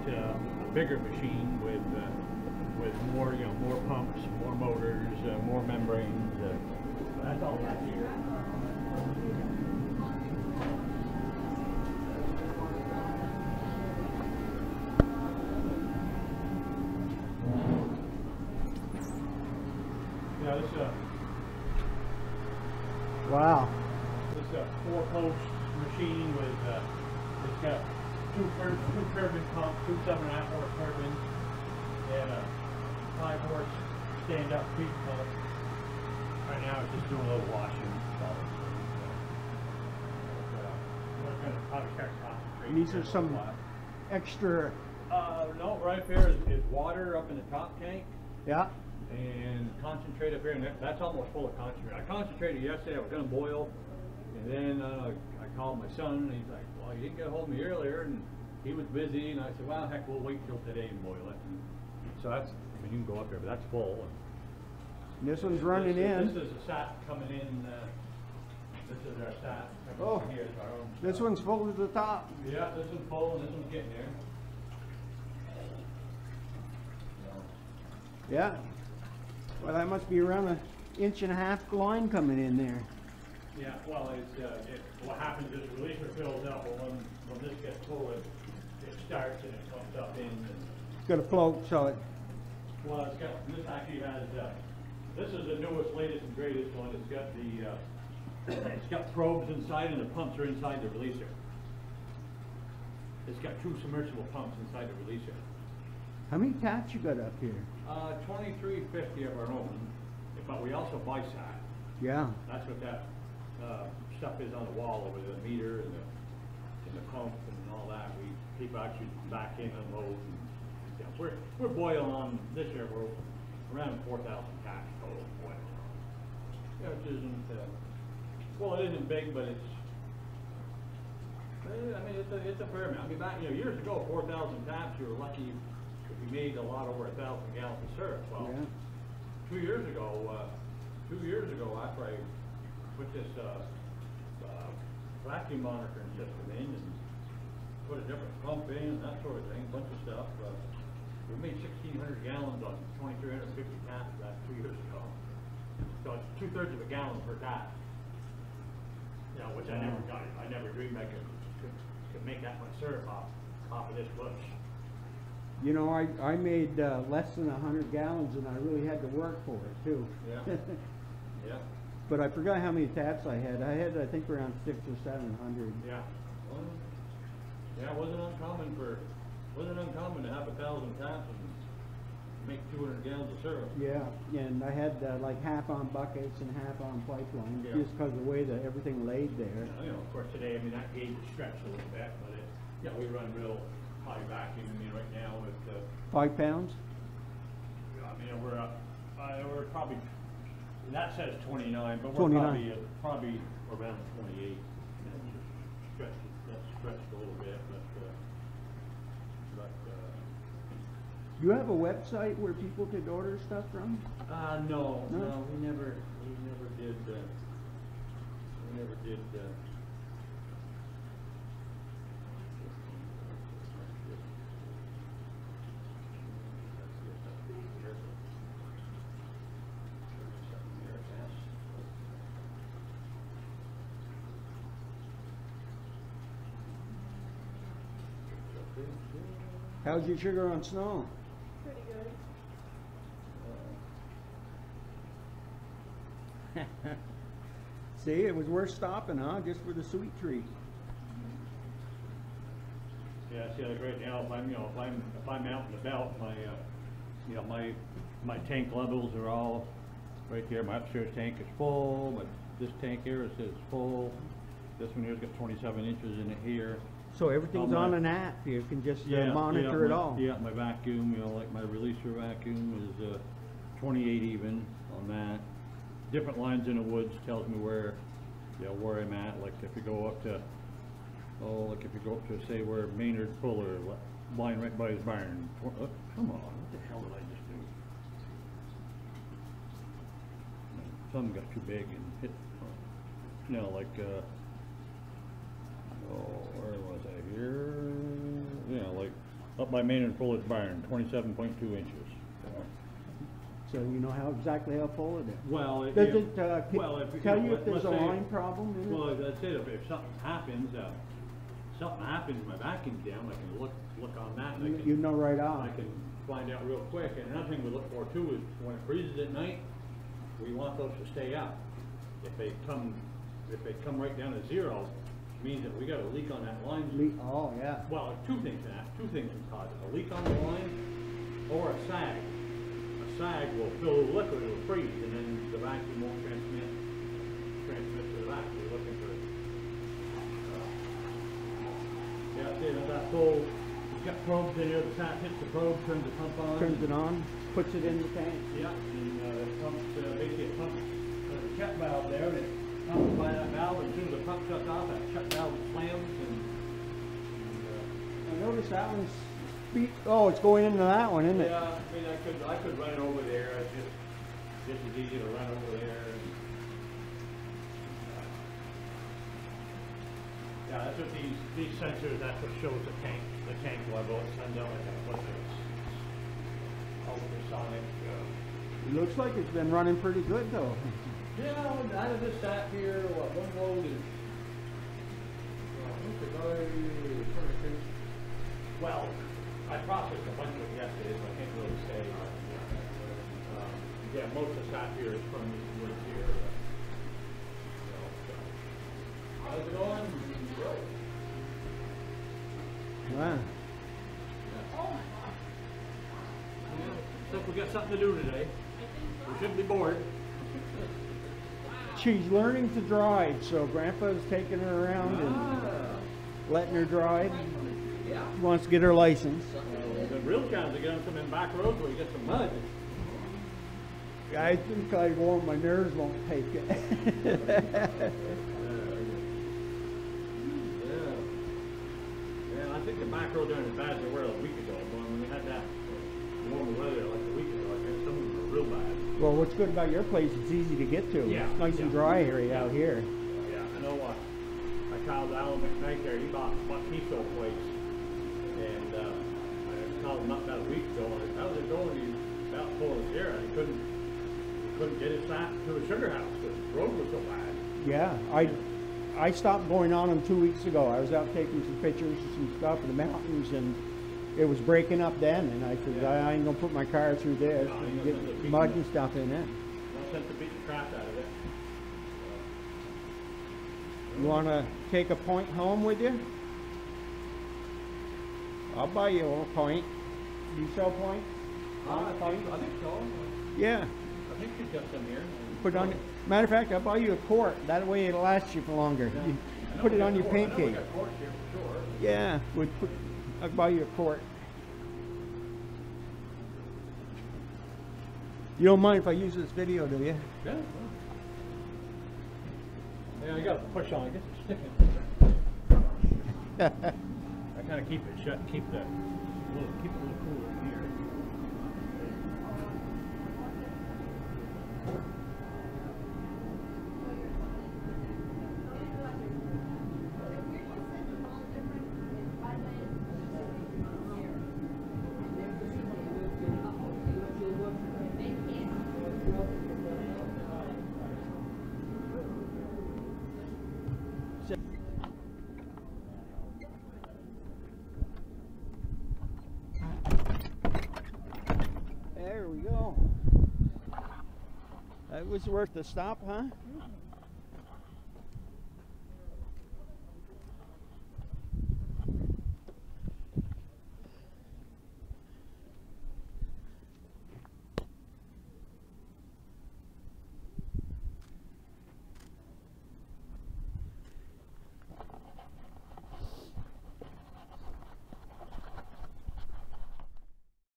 a bigger machine with more, more pumps, more motors, more membranes. That's all back here. Yeah, this wow. This is a 4-post machine with it's got two turbine pumps, two 7.5 horse turbines, and a 5-horse stand-up feed pump. Right now it's just doing a little washing. We're going to probably start concentrating. These are some extra. No, right there is water up in the top tank. Yeah. And concentrate up here, and that's almost full of concentrate. I concentrated yesterday, I was going to boil, and then I called my son, and he's like, well, you didn't get a hold of me earlier, and he was busy, and I said, well, heck, we'll wait till today and boil it. And so that's, I mean, you can go up there, but that's full. And this one's running in. This is a sat coming in, this is our sat Oh, here. this one's full to the top. Yeah, this one's full, and this one's getting there. Yeah. Well, that must be around an 1.5 inch line coming in there. Yeah, well, what happens is the releaser fills up, but when this gets full, it starts and it comes up in. It's got a float, so it. Well, this actually has, this is the newest, latest, and greatest one. It's got it's got probes inside, and the pumps are inside the releaser. It's got 2 submersible pumps inside the releaser. How many taps you got up here? 2350 of our own, but we also buy sat. Yeah. That's what that stuff is on the wall over the meter and the pump and all that. People actually back in and load. And, yeah, we're boiling on this year. We're around 4,000 taps total boil. Yeah, which isn't well, it isn't big, but it's. I mean, it's a fair amount. I mean, back years ago, 4,000 taps, you were lucky if you made a lot over 1,000 gallons of syrup. Well, Yeah. 2 years ago, after I put this vacuum monitoring system in and put a different pump in and that sort of thing, a bunch of stuff, we made 1,600 gallons on 2,350 taps back 2 years ago. So it's 2/3 of a gallon per tap. You know, which I never got. I never dreamed I could make that much syrup off of this bush. You know, I made less than 100 gallons, and I really had to work for it too. Yeah. Yeah. But I forgot how many taps I had. I had, I think, around 600 or 700. Yeah. Well, yeah, it wasn't uncommon to have 1,000 taps and make 200 gallons of syrup. Yeah, and I had like half on buckets and half on pipeline, Yeah. just because of the way that everything laid there. You know, of course, today, I mean, that gauge is stretched a little bit, but yeah, we run real high vacuum. I mean, right now with 5 pounds? I mean, we're probably, that says 29, but we're 29. probably around 28. That's stretched a little bit, but Do you have a website where people could order stuff from? no, we never did. How's your sugar on snow? Pretty good. See, it was worth stopping, huh? Just for the sweet treat. Yeah, see, like right now, if I'm out in the belt, my tank levels are all right here. My upstairs tank is full, but this tank here it says full. This one here's got 27 inches in it here. So everything's on an app. You can just monitor it all. Yeah, my vacuum, like my releaser vacuum is 28 even on that. Different lines in the woods tells me where I'm at. Like if you go up to, say where Maynard Fuller line right by his barn. Oh, come on, what the hell did I just do? Something got too big and hit. Where was I here? Yeah, like Up by Main and Fuller's barn, 27.2 inches. So you know exactly how full it is. Well, Does it tell you if there's let's a say- line problem in it? Well, that's it. If something happens, my vacuum's down, I can look on that. And You know right I on. can find out real quick. And another thing we look for too is when it freezes at night, we want those to stay up. If they come right down to zero, it means that we got a leak on that line. Oh, yeah. Well, two things can cause it: a leak on the line or a sag. A sag will fill the liquid, it'll freeze, and then the vacuum won't transmit to the vac. We're looking for that full. You've got probes in here. The sap hits the probe, turns the pump on. Turns it on, puts it in the tank. Yeah, and it pumps, basically it pumps the check valve there, and it pumps by that valve, and as soon as the pump shuts off, that check valve slams, and I noticed that one's oh, it's going into that one, isn't it? yeah, I mean, I could run it over there. It's just as easy to run over there. And, yeah, that's what these sensors. That's what shows the tank level. It sends out like a ultrasonic. It looks like it's been running pretty good though. Yeah, out of this sat here, one load is. Well, I processed a bunch of it yesterday, so I can't really say. Yeah, most of the sap here is from these woods here. How's it going? Wow. So if we got something to do today, we shouldn't be bored. She's learning to drive, so Grandpa's taking her around and letting her drive. Yeah. She wants to get her license. The real challenge is getting some in back roads where you get some mud. I think I warn my nerves won't take it. Yeah, I think the back roads aren't as bad as they were a week ago. But when we had that warmer weather like a week ago, I guess some of them were real bad. Well, what's good about your place, it's easy to get to. Yeah, It's nice and dry area out here. Yeah, I know my child Alan McKnight there, he bought Piso place. And I called him up about a week ago, and how's it going? He's about full of air, and he couldn't get his sap to the sugar house because the road was so bad. Yeah, I stopped going on them 2 weeks ago. I was out taking some pictures of some stuff in the mountains, and it was breaking up then. And I said, I ain't gonna put my car through this No, and no get sense of mud beating and stuff in it. No sense of beating the crap out of it. You wanna take a point home with you? I'll buy you a point. Do you sell points? I think so. Yeah. I think you've got some here. Put on. Matter of fact, I'll buy you a quart. That way it'll last you for longer. Yeah. You I know put we it got on your quarts. paint I know we cake. got quarts here for sure. Yeah, I'll buy you a quart. You don't mind if I use this video, do you? Yeah. Yeah, I got to push on. I guess it's sticking. I kind of keep it shut, keep it a little cooler in here. There we go. That was worth the stop, huh?